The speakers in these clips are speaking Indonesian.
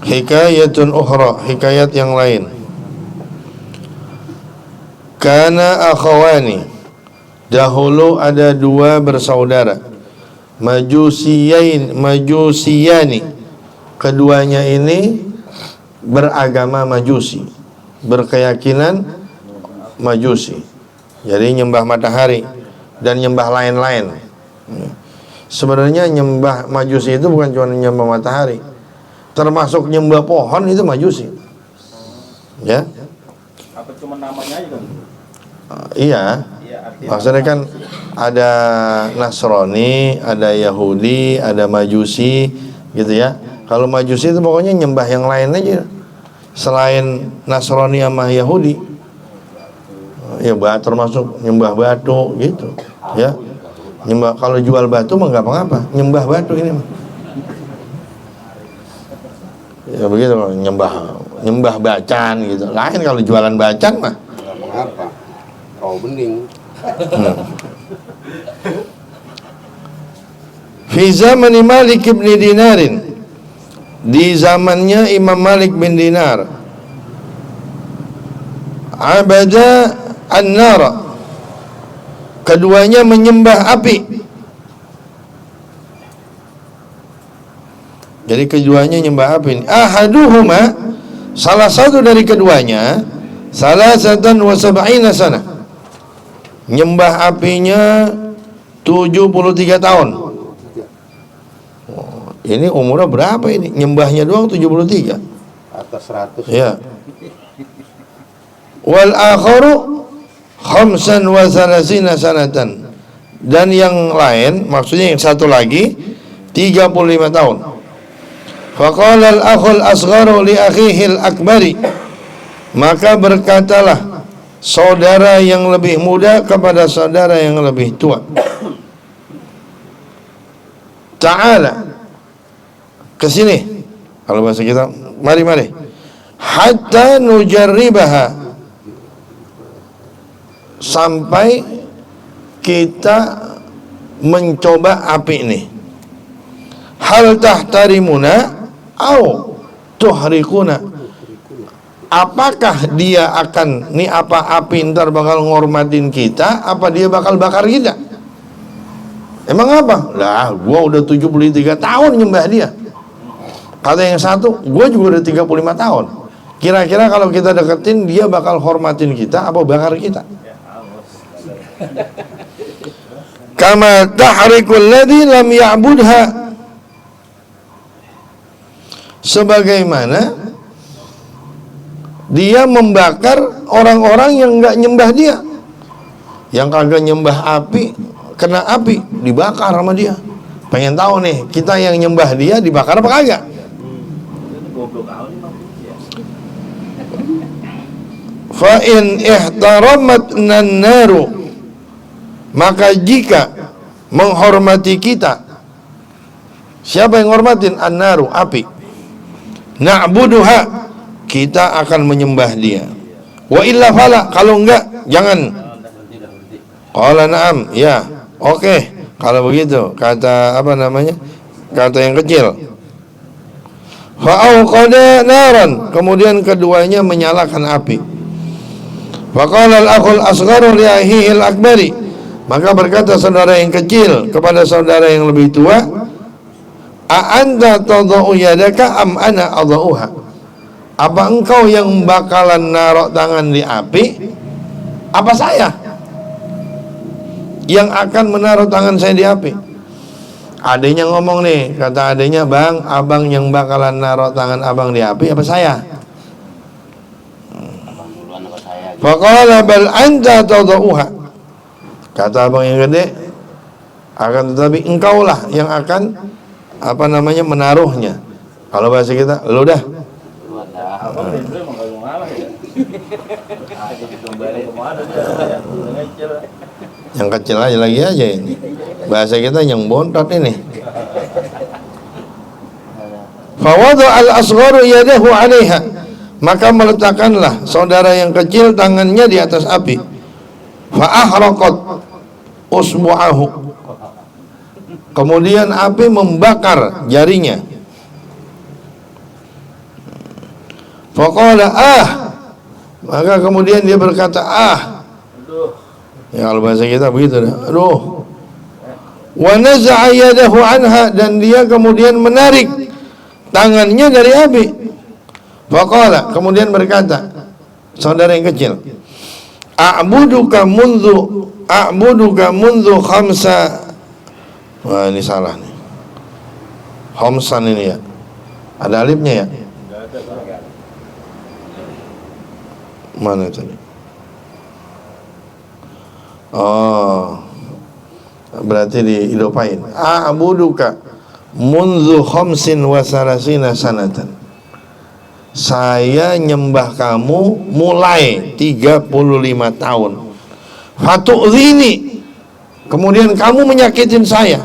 Hikayatun ukhra, hikayat yang lain. Kana akhawani, dahulu ada dua bersaudara, majusiyani. Keduanya ini beragama Majusi, berkeyakinan Majusi. Jadi nyembah matahari dan nyembah lain-lain. Sebenarnya nyembah Majusi itu bukan cuma nyembah matahari, termasuk nyembah pohon itu Majusi. Ya. Apa cuma namanya aja kan? Iya. Maksudnya kan ada Nasrani, ada Yahudi, ada Majusi gitu ya. Kalau Majusi itu pokoknya nyembah yang lain aja selain Nasrani sama Yahudi. Ya termasuk nyembah batu gitu ya. Nyembah, kalau jual batu mah nggak apa-apa, nyembah batu ini mah. Ya begitu, nyembah bacan gitu. Lain kalau jualan bacan mah. Apa? Oh bening. Fi zaman Malik bin Dinarin, di zamannya Imam Malik bin Dinar, abada an-nara, keduanya menyembah api. Jadi keduanya nyembah api. Ahaduhuma, salah satu dari keduanya, salasatan wa sab'ina sana, nyembah apinya 73 tahun. Ini umurnya berapa ini? Nyembahnya doang 73. Atas 100. Ya. Wal akharu khamsan wa salasina sanatan. Dan yang lain, maksudnya yang satu lagi 35 tahun. Faqala al-akhul asgharu li akhihi al-akbari, maka berkatalah saudara yang lebih muda kepada saudara yang lebih tua, ta'ala, kesini, kalau bahasa kita, mari, hatta nujarribaha, sampai kita mencoba api ini. Hal tahtarimuna au tuhrikuna, apakah dia akan, nih apa api ntar bakal ngormatin kita, apa dia bakal bakar kita? Emang apa? Lah gua udah 73 tahun nyembah dia. Kata yang satu, gua juga udah 35 tahun. Kira-kira kalau kita deketin, dia bakal hormatin kita apa bakar kita? Kama tahrikul ladzi lam ya'budha, sebagaimana dia membakar orang-orang yang enggak nyembah dia. Yang kagak nyembah api, kena api, dibakar sama dia. Pengen tahu nih, kita yang nyembah dia dibakar apa kagak? Fa in ihtaramat nan-naru, maka jika menghormati kita, siapa yang hormatin? An-naru, api. Na'buduha, kita akan menyembah dia. Wa illa fala, kalau enggak jangan. Qala na'am, ya, oke. Kalau begitu, kata apa namanya? Kata yang kecil. Fa'auqada naran, kemudian keduanya menyalakan api. Faqala al-akhul asgharu li akhihi al-akbari, maka berkata saudara yang kecil kepada saudara yang lebih tua, a anta tadau yadaka am ana adauha, apa engkau yang bakalan naruh tangan di api, apa saya yang akan menaruh tangan saya di api? Adanya ngomong nih, kata adanya, bang, abang yang bakalan naruh tangan abang di api apa saya? Faqala bal anta tadauha, kata abang yang gede, akan tetapi engkaulah yang akan apa namanya menaruhnya. Kalau bahasa kita, lu dah. Yang kecil aja lagi aja ini. Bahasa kita yang bontot ini. Fawadha al-asgharu yadahu 'alaiha, maka meletakkanlah saudara yang kecil tangannya di atas api. Fa ahraqat usbu'ahu, kemudian api membakar jarinya. Faqala maka kemudian dia berkata ya kalau bahasa kita begitu dah, aduh. Wa naza'a yadahu anha, dan dia kemudian menarik tangannya dari api. Faqala, kemudian berkata saudara yang kecil, a'buduka mundu khamsa. Wah, ini salah nih. Khamsan ini ya, ada alifnya ya. Mana tadi? Oh, berarti diidopain. A'buduka mundu khamsin wa salasina sanatan. Saya nyembah kamu mulai 35 tahun. Fatu'zini, kemudian kamu menyakitin saya.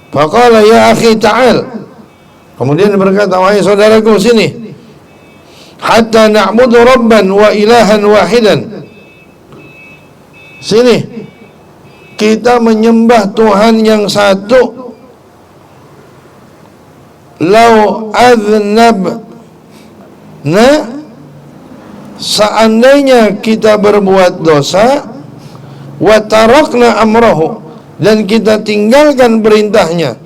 Faqala ya akhi ta'al, kemudian berkata, wahai saudaraku, sini. Hatta na'budu rabban wa ilahan wahidan. Sini, kita menyembah Tuhan yang satu. Lau adnab, seandainya kita berbuat dosa, wa tarakna amrahu, dan kita tinggalkan perintahnya,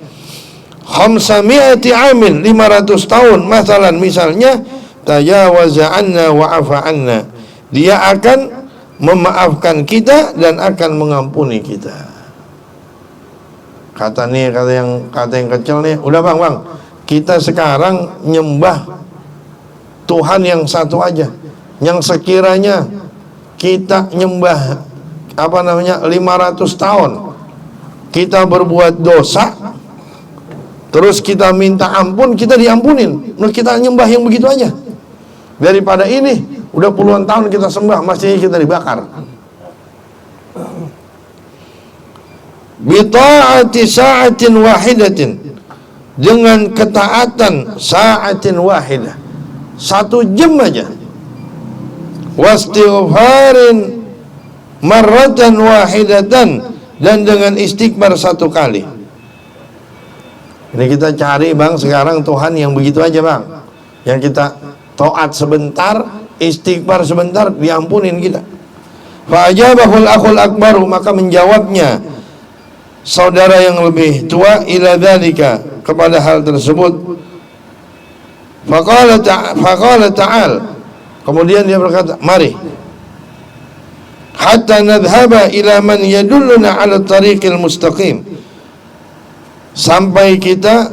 khamsami'ati amin, 500 tahun misalnya, tajawaza anna wa afa anna, dia akan memaafkan kita dan akan mengampuni kita. Kata yang kecil nih, udah bang, kita sekarang nyembah Tuhan yang satu aja, yang sekiranya kita nyembah 500 tahun kita berbuat dosa, terus kita minta ampun, kita diampunin. Nah, kita nyembah yang begitu aja, daripada ini udah puluhan tahun kita sembah masih kita dibakar. Bita'ati sa'atin wahidatin, dengan ketaatan sa'atin wahidah, 1 jam aja. Wastighfarin marratan wahidatan, dan dengan istighfar 1 kali. Ini kita cari bang sekarang Tuhan yang begitu aja bang, yang kita taat sebentar, istighfar sebentar, diampunin kita. Fa'ajabahul akhul akbaru, maka menjawabnya saudara yang lebih tua, ila dzalika, kepada hal tersebut. Faqala ta'al, kemudian dia berkata, mari, hatta nadhhaba ila man yadulluna ala tariqil mustaqim, sampai kita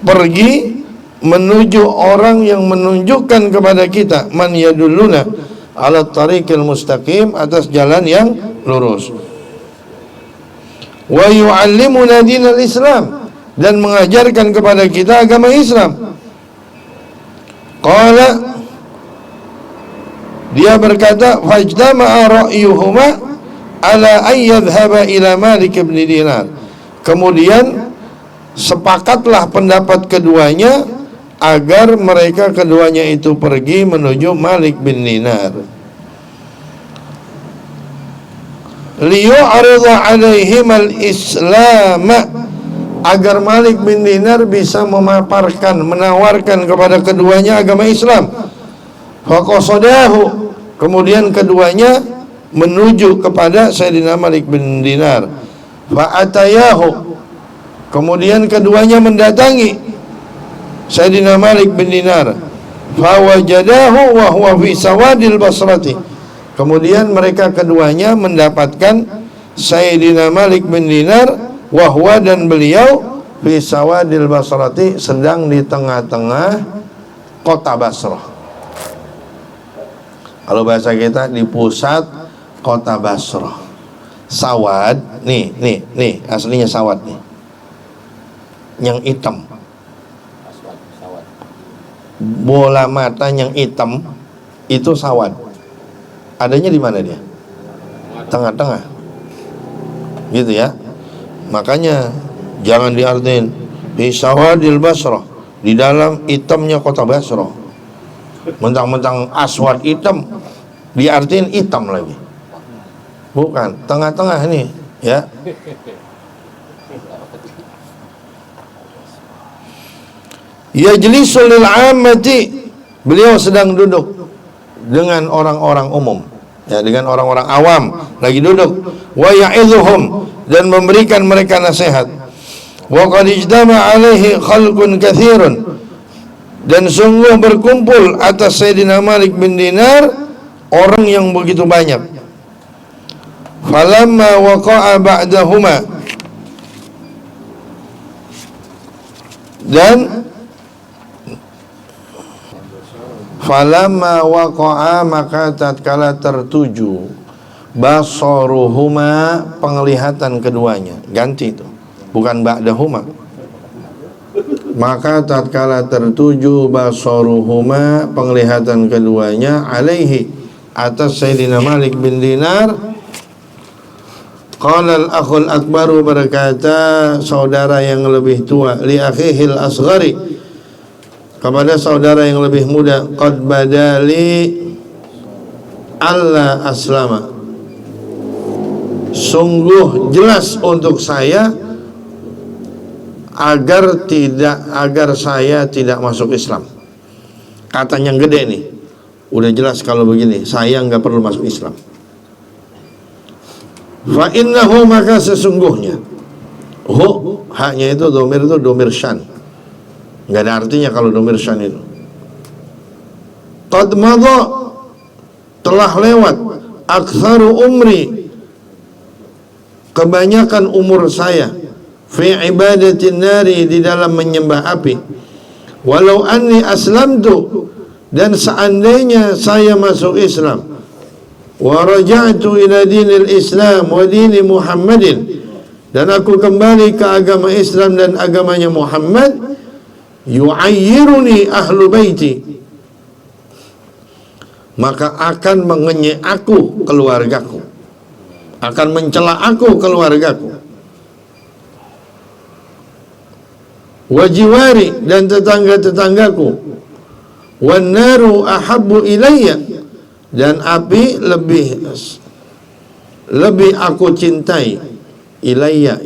pergi menuju orang yang menunjukkan kepada kita, man yadulluna ala tariqil mustaqim, atas jalan yang lurus. Wa yu'allimuna dinal Islam, dan mengajarkan kepada kita agama Islam. Qala, dia berkata, fajtama'a ra'yuhuma ala an yadhhaba ila Malik bin Dinar, kemudian sepakatlah pendapat keduanya agar mereka keduanya itu pergi menuju Malik bin Dinar. Liyu'rida 'alaihim al-islam, agar Malik bin Dinar bisa memaparkan, menawarkan kepada keduanya agama Islam. Faqasadahu, kemudian keduanya menuju kepada Sayyidina Malik bin Dinar. Fa'atayahu, kemudian keduanya mendatangi Sayyidina Malik bin Dinar. Fawajadahu wa huwa fi sawadil basrati, kemudian mereka keduanya mendapatkan Sayyidina Malik bin Dinar, wa huwa, dan beliau, fi sawadil basrati, sedang di tengah-tengah kota Basrah. Kalau bahasa kita, di pusat kota Basrah. Sawad, nih, aslinya sawad nih, yang hitam, bola mata yang hitam, itu sawad. Adanya di mana dia? Tengah-tengah, gitu ya. Makanya jangan diartiin di sawadil Basrah, di dalam hitamnya kota Basrah. Mentang-mentang aswad hitam, diartiin hitam lagi. Bukan, tengah-tengah nih, ya. Yajlisul lil 'ammati, Beliau sedang duduk dengan orang-orang umum, ya, dengan orang-orang awam, lagi duduk. Wa ya'idhuhum, dan memberikan mereka nasihat. Wa qad ijtama alaihi khalqun katsirun, dan sungguh berkumpul atas Sayyidina Malik bin Dinar orang yang begitu banyak. Falamma waqa'a ba'dahuma, dan falamma waqa'a, maka tatkala tertuju, basaruhuma, penglihatan keduanya, ganti itu, bukan ba'dahuma. Maka tatkala tertuju basaruhuma, penglihatan keduanya, alaihi, atas Sayyidina Malik bin Dinar. Qala al-akhul akbaru, berkata saudara yang lebih tua, li akhihil asghari, kepada saudara yang lebih muda, qad badali alla aslama, sungguh jelas untuk saya agar saya tidak masuk Islam. Katanya yang gede nih, udah jelas kalau begini, saya nggak perlu masuk Islam. Fa innahu, maka sesungguhnya, haknya itu domir, itu domir syan, nggak ada artinya kalau domir syan itu. Qad madha, telah lewat, aktsaru umri, kebanyakan umur saya, fi ibadatin nari, di dalam menyembah api. Walau anni aslamtu, dan seandainya saya masuk Islam, wa raja'tu ila dinil Islam wa dini Muhammadin, dan aku kembali ke agama Islam dan agamanya Muhammad, yu'ayyiruni ahlu baiti, maka akan mengenyek aku keluargaku, akan mencela aku keluargaku. Wajiwari, dan tetangga-tetanggaku. Wan naru ahabbu ilayya, dan api lebih aku cintai. Ilayya,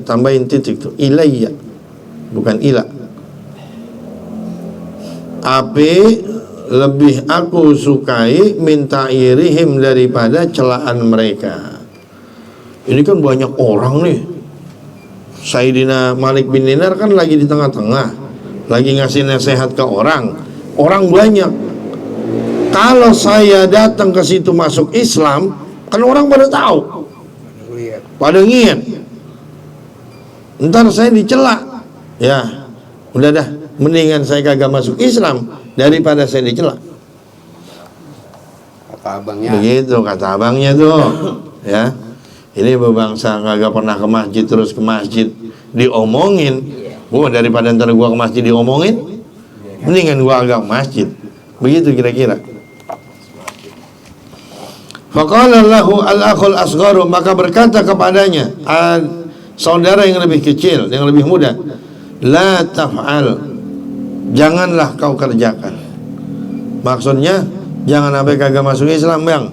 tambahin titik tuh, ilayya, bukan ila. Api lebih aku sukai, minta irihim, daripada celaan mereka. Ini kan banyak orang nih. Sayyidina Malik bin Dinar kan lagi di tengah-tengah, lagi ngasih nasihat ke orang banyak. Kalau saya datang ke situ masuk Islam, kan orang pada tahu, pada ngiat, ntar saya dicela. Ya, udah dah, mendingan saya kagak masuk Islam daripada saya dicela. Kata abangnya. Begitu kata abangnya tuh. Ya, ini bebangsa kagak pernah ke masjid, terus ke masjid diomongin. Gua daripada ntar gua ke masjid diomongin, mendingan gua agak masjid. Begitu kira-kira. Faqala lahu al-akhul asgharu, maka berkata kepadanya saudara yang lebih kecil, yang lebih muda, la taf'al, janganlah kau kerjakan. Maksudnya jangan sampai kagak masuk Islam, Bang.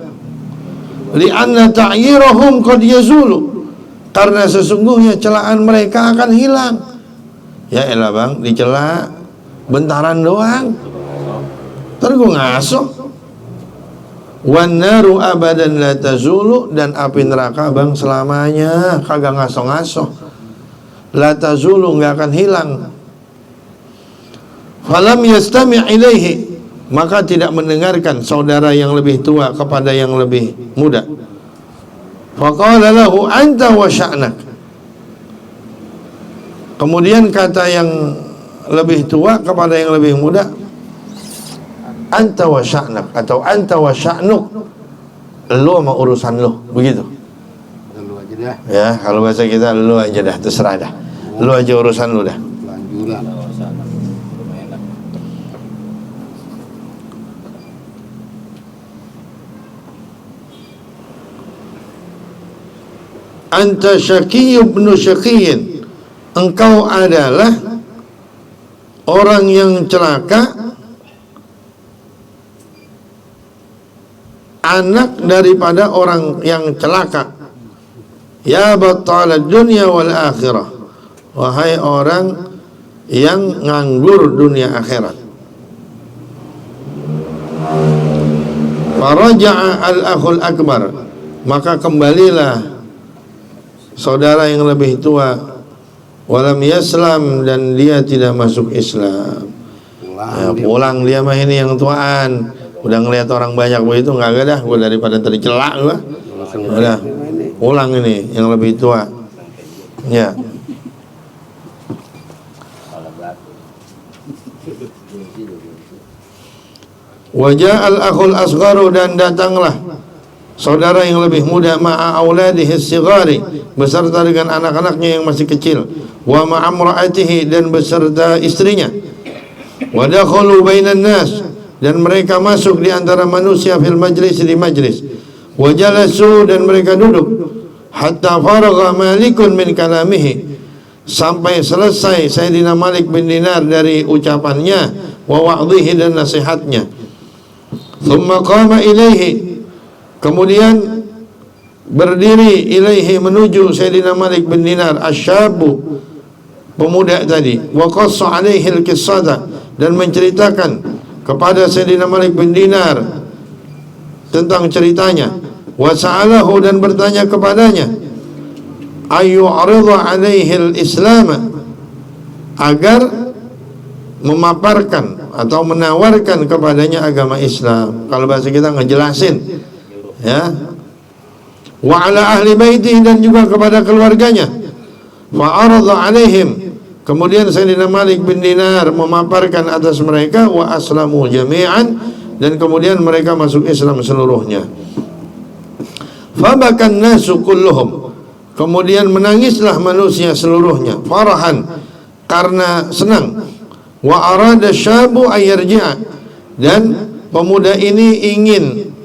Li'anna ta'yirahum qad yazulu, karena sesungguhnya celaan mereka akan hilang. Ya elah Bang, dicela bentaran doang, ntar gua ngaso. Wan naru abadan la tazulu, dan api neraka Bang selamanya kagak ngaso-ngaso. La tazulu, nggak akan hilang. Falam yastami' ilaihi, maka tidak mendengarkan saudara yang lebih tua kepada yang lebih muda. Faqala lahu anta wa sya'nak, kemudian kata yang lebih tua kepada yang lebih muda, anta wa sya'nak, atau anta wa sya'nuk, lu sama urusan lu, begitu. Lu aja dah. Ya, kalau bahasa kita lu aja dah, terserah dah. Lu aja urusan lu dah. Lanjuran. Anta syaqiyyu ibnu syaqiyyin, engkau adalah orang yang celaka, anak daripada orang yang celaka. Ya battalad dunya wal akhirah, wahai orang yang nganggur dunia akhirat. Faraja'a al-akhul akbar, maka kembalilah saudara yang lebih tua, walam yaslam, dan dia tidak masuk Islam. Ya, pulang dia mah ini yang tuaan. Udah ngelihat orang banyak begitu, nggak dah, gue daripada tercelak gue. Udah pulang ini yang lebih tua. Ya. Wajah al-akhul asgharu, dan datanglah saudara yang lebih muda, ma'a auladihi sigari, beserta dengan anak-anaknya yang masih kecil, wa ma'amra'atihi, dan beserta istrinya, wa dakhulu bainan nas, dan mereka masuk di antara manusia, fil majlis, di majlis, wa jalasu, dan mereka duduk, hatta faragha Malikun min kalamihi, sampai selesai Sayyidina Malik bin Dinar dari ucapannya, wa wa'dhihi, dan nasihatnya. Thumma qama ilaihi, kemudian berdiri, ilaihi, menuju Sayyidina Malik bin Dinar, asyabu, pemuda tadi, wa qassa alaihi al-qissata, dan menceritakan kepada Sayyidina Malik bin Dinar tentang ceritanya, wa sa'alahu, dan bertanya kepadanya, ayyu'ridha alaihi al-islam, agar memaparkan atau menawarkan kepadanya agama Islam. Kalau bahasa kita ngejelasin, ya. Wa ala ahli baitihi, dan juga kepada keluarganya. Fa aradha alaihim, kemudian Sayyidina Malik bin Dinar memaparkan atas mereka, wa aslamu jami'an, dan kemudian mereka masuk Islam seluruhnya. Fabakan nasu kulluhum, kemudian menangislah manusia seluruhnya, farahan, karena senang. Wa arada syabu ayyarji'a, dan pemuda ini ingin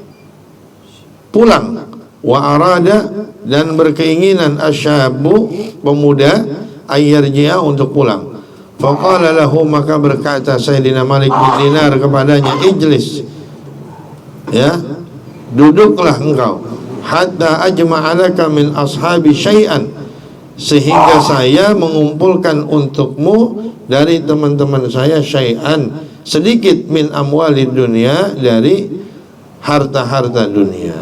pulang. Wa arada, dan berkeinginan, asyabu, pemuda, ayyarji'a, untuk pulang. Faqala lahu, maka berkata Sayyidina Malik bin Dinar kepadanya, ijlis, ya, duduklah engkau, hatta ajma'alaka min ashabi syai'an, sehingga saya mengumpulkan untukmu dari teman-teman saya syai'an, sedikit, min amwalid dunia, dari harta-harta dunia.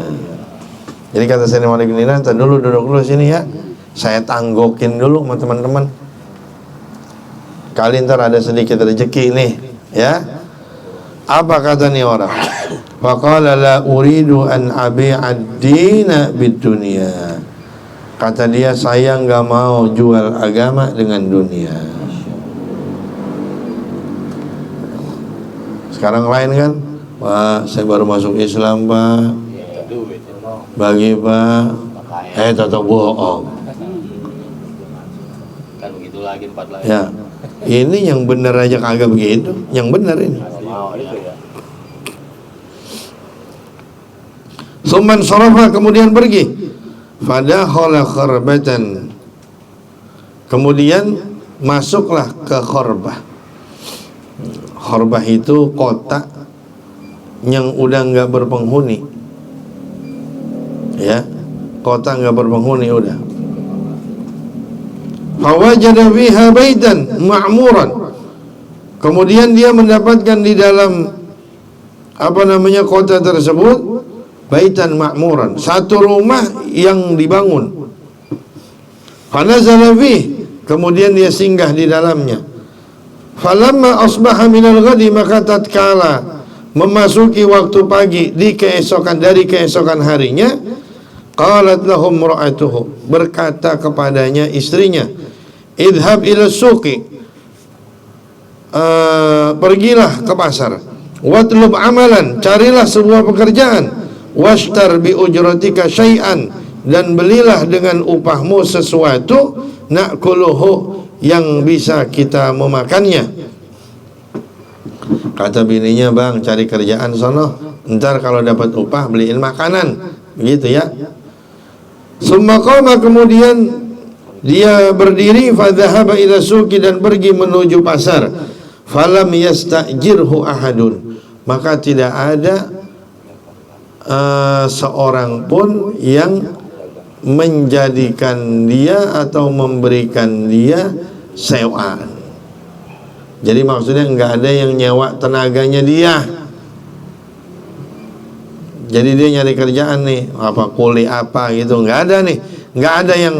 Jadi kata Sayyidina Malik bin Dinar, dulu duduk dulu sini ya, saya tanggokin dulu sama teman-teman, kali ntar ada sedikit rezeki nih, ya. Apa kata nih orang? Faqala la uridu an abi'ad dina bid dunya, kata dia, saya nggak mau jual agama dengan dunia. Sekarang lain kan, Pak, saya baru masuk Islam, Pak, bagi Pak, tetap bohong. Kan begitu lagi 4 lagi. Ya, ini yang benar aja kagak begitu, yang benar ini. Summan sarafa, kemudian pergi. Fadakhala kharbatan, kemudian masuklah ke khorbah. Khorbah itu kota yang udah nggak berpenghuni, ya, kota nggak berpenghuni udah. Fawajada fiha baitan ma'muran, kemudian dia mendapatkan di dalam kota tersebut, baitan ma'muran, satu rumah yang dibangun. Fanazala fih, kemudian dia singgah di dalamnya. Falamma asbaha minal ghadi, maka tatkala memasuki waktu pagi dari keesokan harinya, qalat lahum ra'atuhu, berkata kepadanya istrinya, idhab ila suqi, pergilah ke pasar, watlub amalan, carilah sebuah pekerjaan, washtar bi ujratika syai'an, dan belilah dengan upahmu sesuatu, na'kuluhu, yang bisa kita memakannya. Kata bininya, bang, cari kerjaan sono, ntar kalau dapat upah beliin makanan, begitu ya. Summa qama, kemudian dia berdiri, fadhahaba ila suqi, dan pergi menuju pasar. Falam yastajirhu ahadun, maka tidak ada seorang pun yang menjadikan dia atau memberikan dia sewaan. Jadi maksudnya nggak ada yang nyewa tenaganya dia. Jadi dia nyari kerjaan nih, apa kuli apa gitu, nggak ada nih, nggak ada yang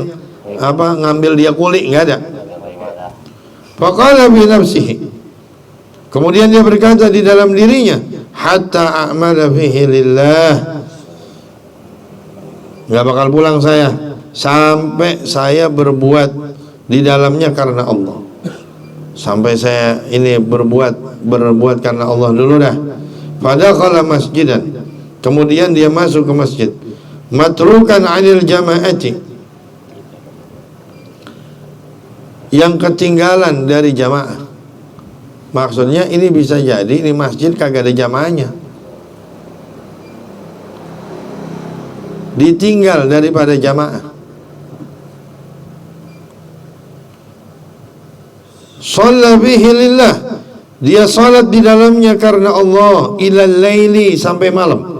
apa ngambil dia kuli, nggak ada. Faqala bi nafsihi, kemudian dia berkata di dalam dirinya, hatta a'mala fihi lillah, nggak bakal pulang saya sampai saya berbuat di dalamnya karena Allah. Sampai saya ini berbuat karena Allah dulu dah. Fadakhala masjidan, kemudian dia masuk ke masjid, matrukan 'anil jama'ati, yang ketinggalan dari jamaah. Maksudnya ini bisa jadi ini masjid kagak ada jamaahnya, ditinggal daripada jamaah. Shalla bihi lillah, dia salat di dalamnya karena Allah, ilal laili, sampai malam.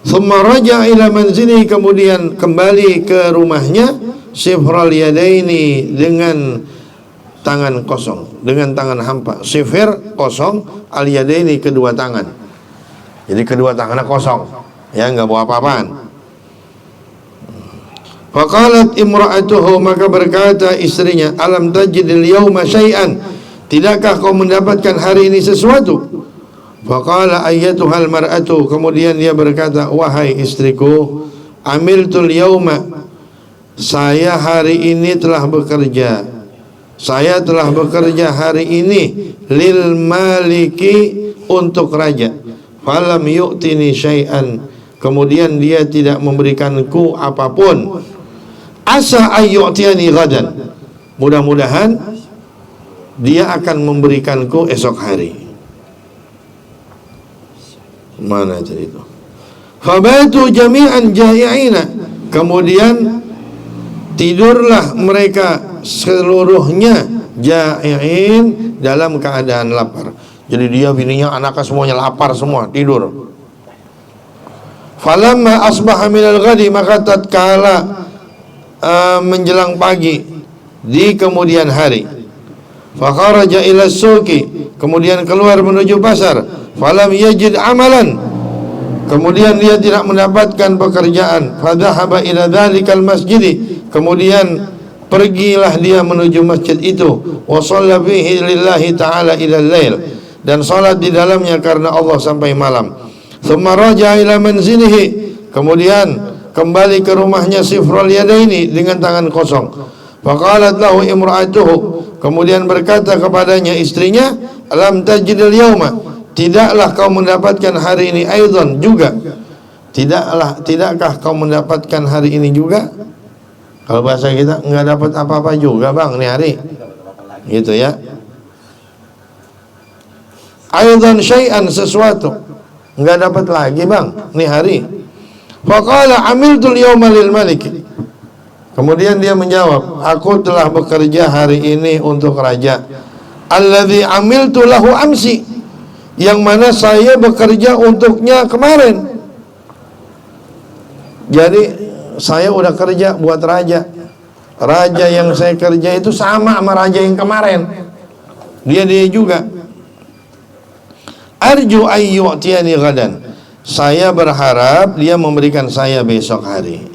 Thumma raja ila manzili, kemudian kembali ke rumahnya, sifral yadaini, dengan tangan kosong, dengan tangan hampa. Sifir kosong, al yadaini kedua tangan. Jadi kedua tangannya kosong, ya nggak bawa apa-apaan. Faqalat imra'atuhu, maka berkata istrinya, alam tajidil yawma syai'an, tidakkah kau mendapatkan hari ini sesuatu? Faqala ayyatuhal mar'atu, kemudian dia berkata, wahai istriku, amiltul yawma, saya hari ini telah bekerja, saya telah bekerja hari ini, lil maliki, untuk raja. Falam yu'tini syai'an, kemudian dia tidak memberikanku apapun. Asa ayyu'tiyani ghadan, mudah-mudahan dia akan memberikanku esok hari. Mana tadi itu? Fabatu jami'an ja'i'ina, kemudian tidurlah mereka seluruhnya ja'i'in, dalam keadaan lapar. Jadi dia, bininya, anaknya semuanya lapar semua, tidur. Falamma asbaha minal ghadi, maka tatkala menjelang pagi di kemudian hari, fakharaja ila suqi, kemudian keluar menuju pasar. Falam yajid amalan, kemudian dia tidak mendapatkan pekerjaan. Fadhahaba ila dzalikal masjid, kemudian pergilah dia menuju masjid itu. Wa shalla fihi lillahi ta'ala ila lail, dan salat di dalamnya karena Allah sampai malam. Tsumma raja ila manzilihi, kemudian kembali ke rumahnya, sifral yadaini, dengan tangan kosong. Faqalat lahu imra'atuhu, kemudian berkata kepadanya istrinya, alam tajidil yawma, tidaklah kau mendapatkan hari ini aidan juga, tidakkah kau mendapatkan hari ini juga? Kalau bahasa kita, nggak dapat apa-apa juga bang ini hari, gitu ya. Aidan syai'an, sesuatu, nggak dapat lagi bang ini hari. Faqala amiltul yawma lil malik, kemudian dia menjawab, aku telah bekerja hari ini untuk raja. Alladzi amiltu lahu amsi, yang mana saya bekerja untuknya kemarin. Jadi saya udah kerja buat raja. Raja yang saya kerja itu sama raja yang kemarin. Dia juga. Arju ayyu'tiyani ghadan, saya berharap dia memberikan saya besok hari.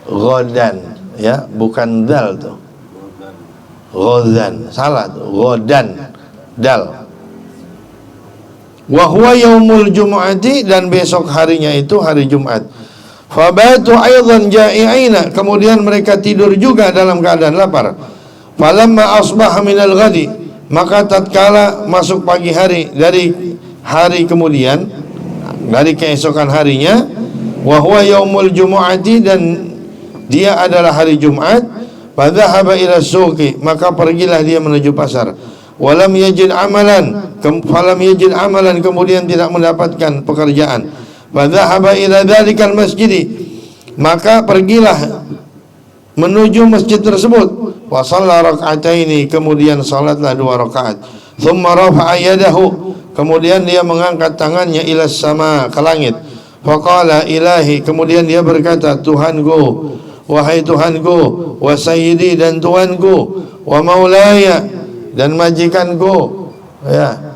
Ghadan, ya, bukan dal tuh. Ghadan, salah tuh. Ghadan, dal. Wa huwa yaumul jumu'ati, dan besok harinya itu hari Jumat. Fabatu aidan ja'i'ina, kemudian mereka tidur juga dalam keadaan lapar. Falamma asbaha minal ghadi, maka tatkala masuk pagi hari dari hari kemudian, dari keesokan harinya, wa huwa yaumul jumu'ati, dan dia adalah hari Jumat. Fadhahaba ila suqi, maka pergilah dia menuju pasar. Walam yajid amalan, falam yajid amalan, kemudian tidak mendapatkan pekerjaan. Fadhahaba ila dzalikal masjid, maka pergilah menuju masjid tersebut. Wa shalla rak'ataini, kemudian salatlah 2 rakaat. Thumma rafa'a yadahu, kemudian dia mengangkat tangannya ila sama, ke langit. Faqala ilahi, kemudian dia berkata, Tuhanku, wahai Tuhanku, wa sayyidi, dan Tuhanku, wa maulaya, dan majikanku, ya.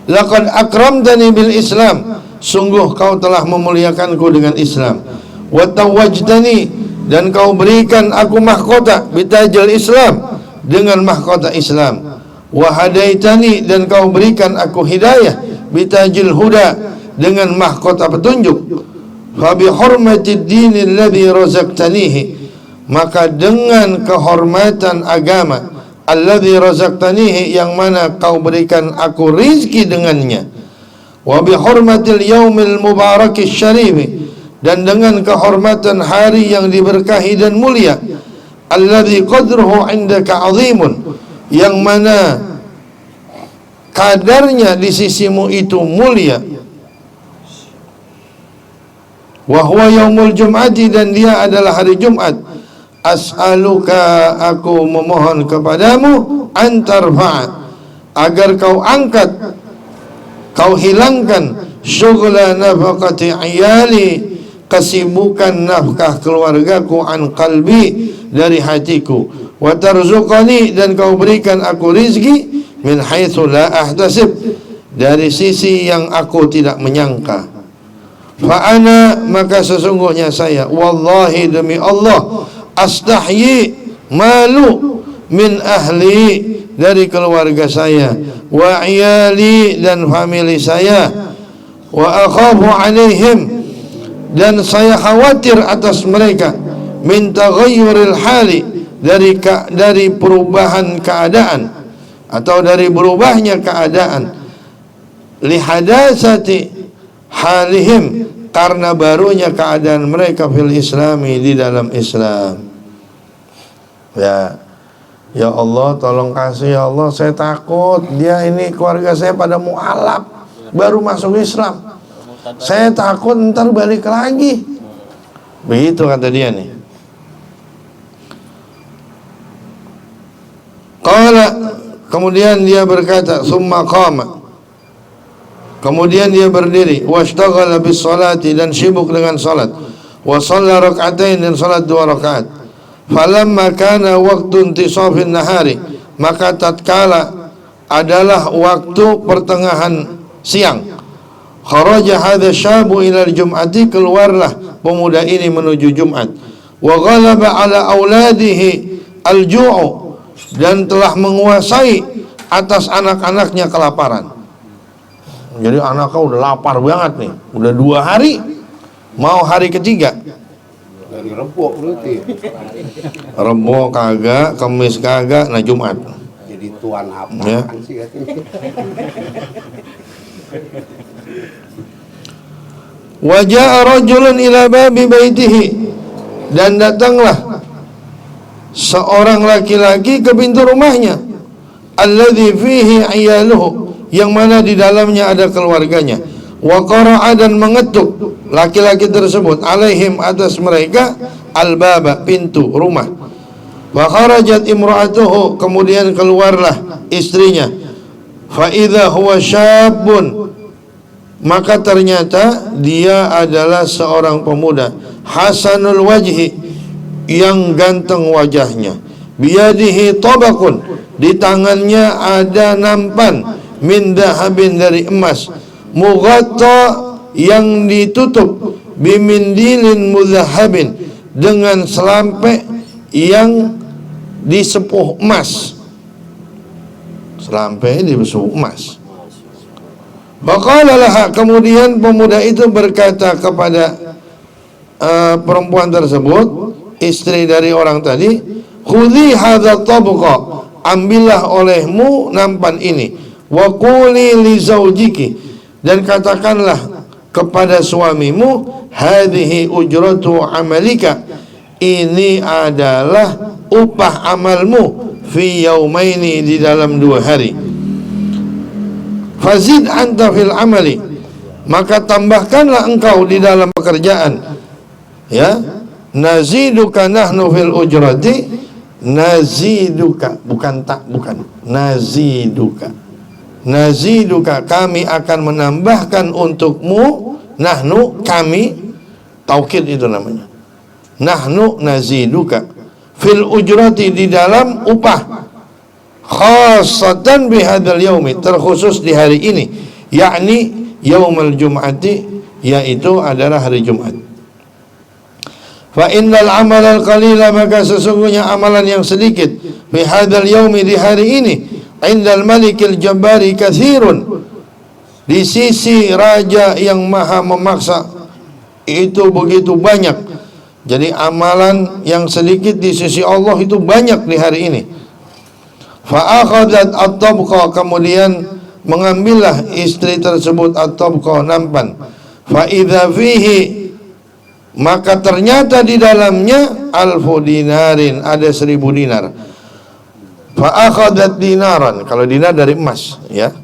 laqad akramtani bil Islam, sungguh kau telah memuliakanku dengan Islam. Wa tawajtani, dan kau berikan aku mahkota bitajil Islam, dengan mahkota Islam. Wa hadaitani, dan kau berikan aku hidayah bitajil huda, dengan mahkota petunjuk. Fa bi hurmatid dinil ladzi razaqtanihi, maka dengan kehormatan agama alladzi razaqtanihi, yang mana kau berikan aku rizki dengannya. Wa bi hurmatil yaumil mubarakis syarif, dan dengan kehormatan hari yang diberkahi dan mulia. Alladzi qadruhu indaka azimun, yang mana kadarnya di sisimu itu mulia. Wa huwa yaumul jum'ati, dan dia adalah hari Jumat. As'aluka, aku memohon kepadamu, antarfa'a, agar kau angkat, kau hilangkan syughla nafaqati iyali, kesibukan nafkah keluargaku, an qalbi, dari hatiku. Wa tarzuqani, dan kau berikan aku rizki, min haitsu la ahtasib, dari sisi yang aku tidak menyangka. Fa ana, maka sesungguhnya saya, wallahi demi Allah, astahyi, malu, min ahli, dari keluarga saya, wa iyali, dan famili saya, wa akhafu alaihim, dan saya khawatir atas mereka, min taghayyuril hali, dari perubahan keadaan, atau dari berubahnya keadaan, lihadasati halihim, karena barunya keadaan mereka fil islami, di dalam Islam. Ya Allah, tolong kasih ya Allah, saya takut dia ini keluarga saya pada mualaf, baru masuk Islam, saya takut ntar balik lagi. Begitu kata dia nih. Qala, kemudian dia berkata, summa qama, kemudian dia berdiri, washtaghala bis salati, dan sibuk dengan salat, wa shalla rak'atain, dan salat 2 rakaat. Falamma kana waqtu intisafin nahari, maka tatkala adalah waktu pertengahan siang, kharaja hadha syabu ila al-jum'ati, keluarlah pemuda ini menuju Jumat. Wa ghalaba ala auladihi al-ju'u, dan telah menguasai atas anak-anaknya kelaparan. Jadi anaknya udah lapar banget nih, udah 2 hari, mau hari ketiga. Dari Rebo berarti. Rebo kagak, Kamis kagak, nah Jumat. Jadi tuan apa Ya. sih katanya. Wa jaa rajulun ila babi baitihi, dan datanglah seorang laki-laki ke pintu rumahnya, alladzi fihi iyaluhu, yang mana di dalamnya ada keluarganya. Wa qara'a, dan mengetuk laki-laki tersebut, alaihim, atas mereka, al-baba, pintu rumah. Wa kharajat imra'atuhu, kemudian keluarlah istrinya. Fa idza huwa syabun, maka ternyata dia adalah seorang pemuda, hasanul wajhi, yang ganteng wajahnya, biyadihi tabaqun, di tangannya ada nampan, min dahabin, dari emas, mughatta, yang ditutup, bimindilin mudhahabin, dengan selampe yang disepuh emas, selampe disepuh emas. Faqala laha, kemudian pemuda itu berkata kepada perempuan tersebut, istri dari orang tadi, khudhi hadza tabqa, ambillah olehmu nampan ini, wa quli li zaujiki, dan katakanlah kepada suamimu, hadhihi ujratu amalika, ini adalah upah amalmu, fi yaumaini, di dalam 2 hari. Fazid anta fil amali, maka tambahkanlah engkau di dalam pekerjaan. Ya, naziduka nahnu fil ujrati, naziduka, bukan tak, bukan, naziduka, naziduka, kami akan menambahkan untukmu, nahnu, kami, taukid itu namanya, nahnu naziduka fil ujrati, di dalam upah, khasatan bihadzal yaumi, terkhusus di hari ini, yakni yaumul jum'ati, yaitu adalah hari Jumat. Fa innal amal al-qalila, maka sesungguhnya amalan yang sedikit, fi hadzal yaumi, di hari ini, indal malikil jabbari katsirun, di sisi raja yang maha memaksa itu begitu banyak. Jadi amalan yang sedikit di sisi Allah itu banyak di hari ini. Fa akhadat at-tabqa, kemudian mengambillah istri tersebut at-tabqa, nampan. Fa idza fihi, maka ternyata di dalamnya alfu dinarin, ada 1000 dinar. Fa akhadat dinaran, kalau dinar dari emas ya.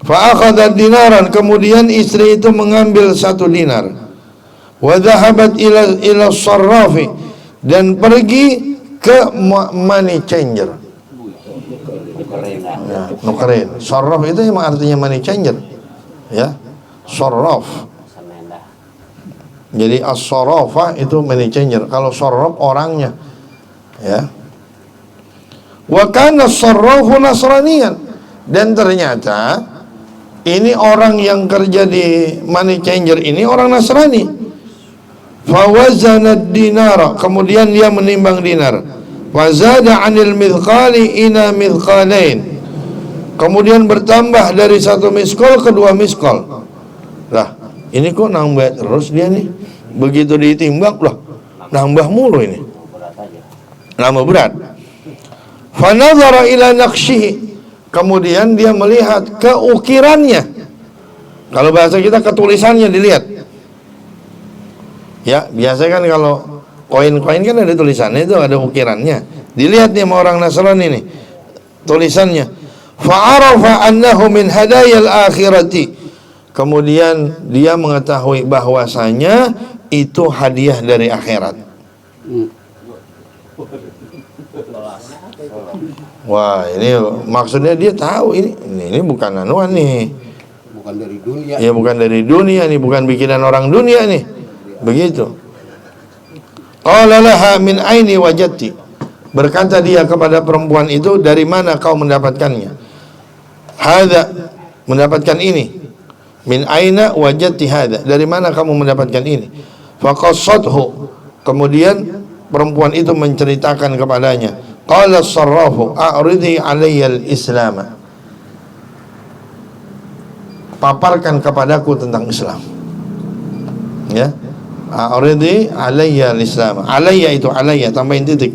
Fa akhadat dinaran, kemudian istri itu mengambil 1 dinar. Wa dhahabat ila sarrafi, dan pergi ke money changer. Ya, nukerin. Sarraf itu memang artinya money changer. Ya. Sarraf. Jadi as-sarafah itu money changer. Kalau sarraf orangnya, ya. Wa kana as-sarrafu nasraniyan, dan ternyata ini orang yang kerja di money changer ini orang Nasrani. Fa wazana ad-dinara, kemudian dia menimbang dinar. Wa zada 'anil mithqali ina mithqalain, kemudian bertambah dari 1 miskol ke 2 miskol. Lah, ini kok nambah terus dia nih. Begitu ditimbang, loh, nambah mulu ini. Nambah berat. Fa nazara ila naqshihi, kemudian dia melihat ke ukirannya. Kalau bahasa kita ketulisannya dilihat. Ya, biasa kan kalau koin-koin kan ada tulisannya, itu ada ukirannya. Dilihat nih sama orang Nasrani nih tulisannya. Fa arafa annahu min hadayal akhirati, kemudian dia mengetahui bahwasanya itu hadiah dari akhirat. Wah, ini maksudnya dia tahu ini bukan anuan nih. Bukan dari dunia. Ya, bukan dari dunia nih, bukan bikinan orang dunia nih. Begitu. Qala laha min aini wajadti, berkata dia kepada perempuan itu, dari mana kau mendapatkannya? Hadza, mendapatkan ini. Min aina wajadti hadza, dari mana kamu mendapatkan ini? Faqassathu, kemudian perempuan itu menceritakan kepadanya. Qala as-sarrafu a'ridi 'alayya al-islam, paparkan kepadaku tentang Islam. Ya, a'ridi 'alayya al-islam. Alayya itu alayya, tambahin titik.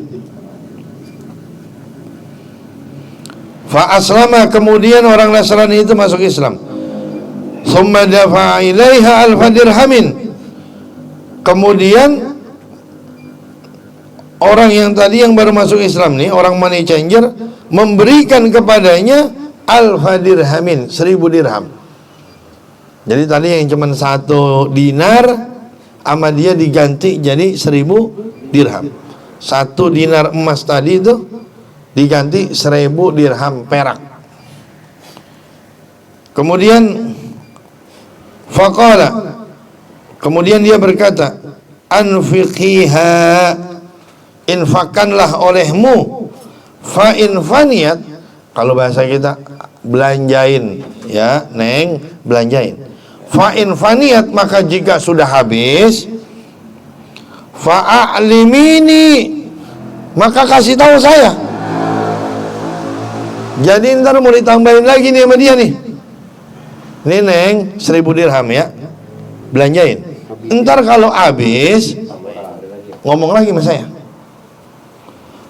Fa aslama, kemudian orang Nasrani itu masuk Islam. Thumma dafa'a ilaiha alfa dirhamin, kemudian orang yang tadi yang baru masuk Islam nih, orang money changer, memberikan kepadanya alfa dirhamin, 1000 dirham. Jadi tadi yang cuma 1 dinar sama dia diganti jadi 1000 dirham. 1 dinar emas tadi itu diganti 1000 dirham perak. Kemudian faqala, kemudian dia berkata, anfiqiha, infakkanlah olehmu. Fa in faniyat, kalau bahasa kita belanjain ya, Neng, belanjain. Fa in faniyat, maka jika sudah habis, fa a'limini, maka kasih tahu saya. Jadi ntar mau ditambahin lagi nih sama dia nih. Ini Neng, 1000 dirham ya, belanjain. Ntar kalau habis ngomong lagi sama saya.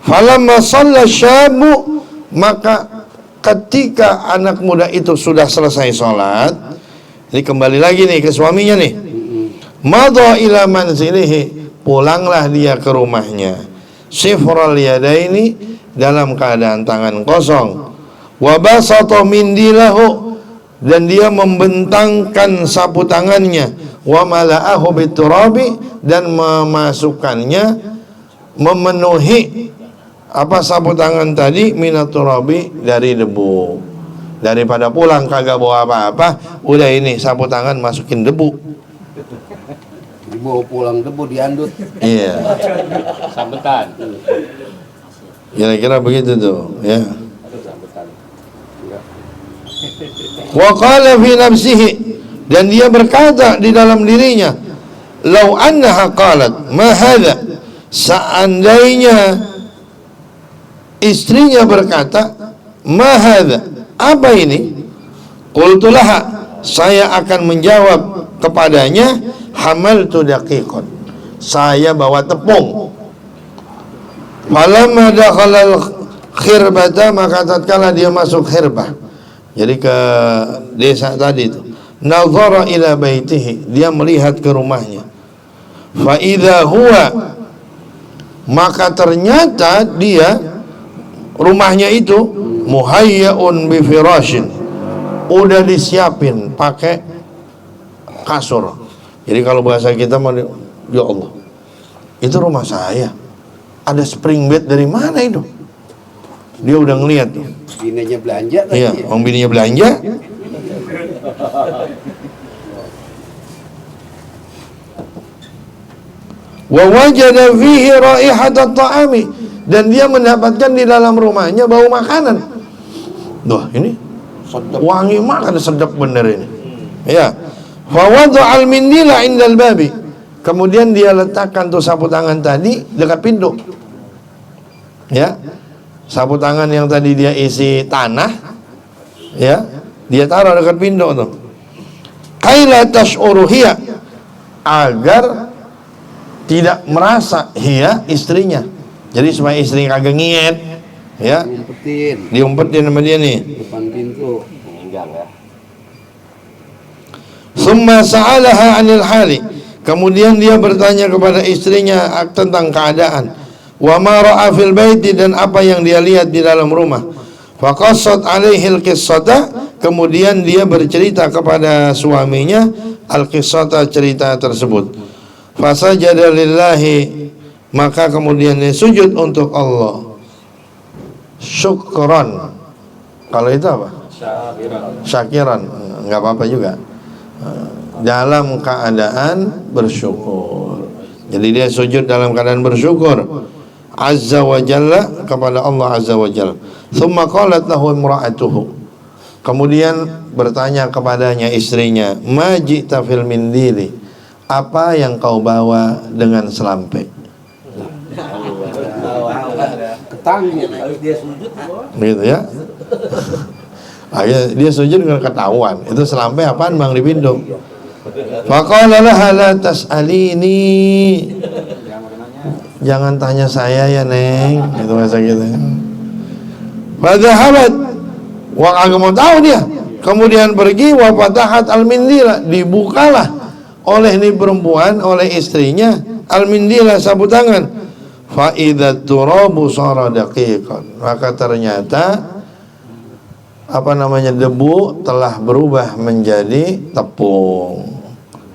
Falamma shalla syabu, maka ketika anak muda itu sudah selesai sholat, ini kembali lagi nih ke suaminya nih. Madha ila manzilihi, pulanglah dia ke rumahnya. Sifral yadaini, dalam keadaan tangan kosong. Wa basata mindilahu, dan dia membentangkan sapu tangannya. Wa mala'ahu biturabi, dan memasukkannya, memenuhi apa sapu tangan tadi, minaturabi, dari debu. Daripada pulang kagak bawa apa-apa, udah ini sapu tangan masukin debu. Dibawa pulang debu diandut. Iya. Sambutan. Kira-kira begitu tuh, ya. Sambutan. Wa qala fi nafsihi, dan dia berkata di dalam dirinya, lau annaha qalat ma hadha, seandainya istrinya berkata ma hadha, apa ini? Qultu laha, saya akan menjawab kepadanya, hamaltu daqiqan, saya bawa tepung. Falamma dakhala khirbata, maka tatkala dia masuk khirbah, jadi ke desa tadi itu, nazara ila baitihi, dia melihat ke rumahnya. Fa idza huwa, maka ternyata dia, rumahnya itu, muhayyaun bi firashin, udah disiapin pakai kasur. Jadi kalau bahasa kita mau, ya Allah, itu rumah saya, ada spring bed dari mana itu? Dia udah ngeliat tuh. Bininya belanja lagi. Iya, orang bininya belanja. Wa wajada fihi raihatat ta'ami, dan dia mendapatkan di dalam rumahnya bau makanan. Duh, ini Sedap. wangi makan, sedap bener ini. Ya. Fa wada'al mindila indal babi, kemudian dia letakkan tuh sapu tangan tadi dekat pintu. Ya. Sapu tangan yang tadi dia isi tanah, ya, dia taruh dekat pintu tuh. Kaila tash'uru hiya, agar tidak merasa hiya, istrinya. Jadi supaya istri kagak ngiet, ya. Diumpetin sama dia nih. Depan pintu. Summa sa'alaha 'anil hali, kemudian dia bertanya kepada istrinya tentang keadaan. Wa ma ra'a fil baiti, dan apa yang dia lihat di dalam rumah. Faqassat 'alaihi al-qissata, kemudian dia bercerita kepada suaminya al-qissata, cerita tersebut. Fasajada lillahi, maka kemudian dia sujud untuk Allah. Syukran. Kalau itu apa? Syakiran. Enggak apa-apa juga. Dalam keadaan bersyukur. Jadi dia sujud dalam keadaan bersyukur azza wa jalla, kepada Allah azza wa jalla. Thumma qalat lahu imra'atuhu, kemudian bertanya kepadanya istrinya, ma ji'ta fil mindili, apa yang kau bawa dengan selampe? Ketangguh. Gitu ya. Akhirnya dia sujud dengan ketahuan. Itu selampe apaan bang di pintu? Faqala laha la tas'alini, jangan tanya saya ya neng, itu bahasa gitu. Fadhahabat, wa kagak mau tahu dia. Kemudian pergi, wa fatahat al-mindila, dibukalah oleh ini perempuan, oleh istrinya al-mindila, sapu tangan. Fa idza turabu sara daqiqan, maka ternyata debu telah berubah menjadi tepung.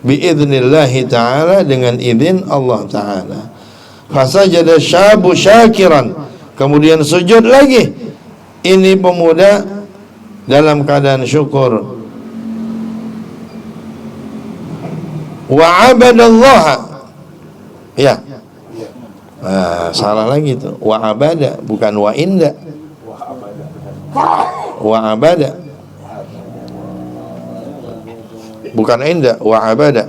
Biidnillahi ta'ala, dengan izin Allah ta'ala. Fasajada syabu syakiran, kemudian sujud lagi ini pemuda dalam keadaan syukur. Wa abadallaha, ya, salah lagi itu, wa abada, bukan wa inda. Wa abada, bukan inda, wa abada.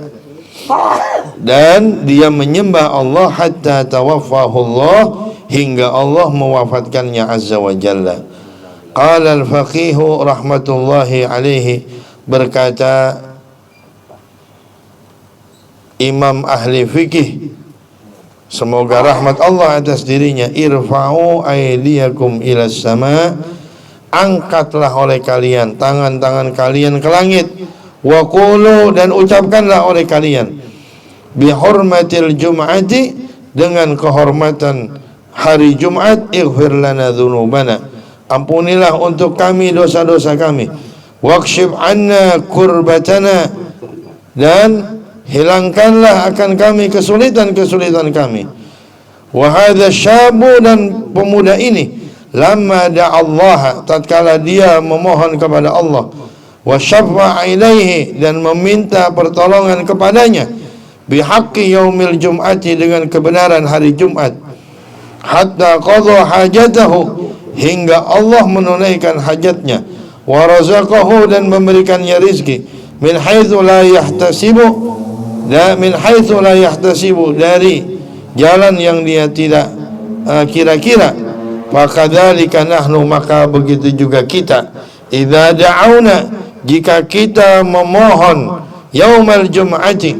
Dan dia menyembah Allah hatta tawaffahu Allah, hingga Allah mewafatkannya azza wa jalla. Qala al-faqihu rahmatullahi alaihi, berkata Imam ahli fikih, semoga rahmat Allah atas dirinya, irfa'u aydiyakum ila sama, angkatlah oleh kalian tangan-tangan kalian ke langit. Wa qulu, dan ucapkanlah oleh kalian, bi hurmatil jum'ati, dengan kehormatan hari Jumat, ighfir lana dzunubana, ampunilah untuk kami dosa-dosa kami, waqshif anna kurbatana, dan hilangkanlah akan kami kesulitan-kesulitan kami. Wa hadza syabu, dan pemuda ini, lamma da'allaha, tatkala dia memohon kepada Allah, wa syaffa'a ilaihi, dan meminta pertolongan kepadanya, bihaqqi yaumil jum'ati, dengan kebenaran hari Jumat, hatta qadha hajatahu, hingga Allah menunaikan hajatnya, wa razaqahu, dan memberikannya rizki, min haitsu la yahtasibu, min haitsu la yahtasibu, dari jalan yang dia tidak kira-kira. Fakadzalika nahnu, maka begitu juga kita, idza da'auna, jika kita memohon, yaumal jum'ati,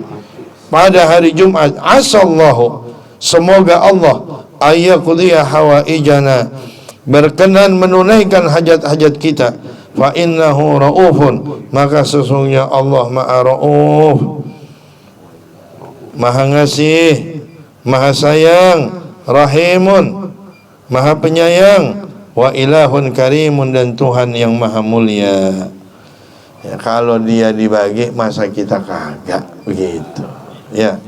pada hari Jumat, asallahu, semoga Allah ayyaqdiya hawaijana, berkenan menunaikan hajat-hajat kita. Fa innahu raufun, maka sesungguhnya Allah maha rauf, maha ngasih, maha sayang, rahimun, maha penyayang, wa ilahun karimun, dan Tuhan yang maha mulia. Ya, kalau dia dibagi, masa kita kagak begitu, ya.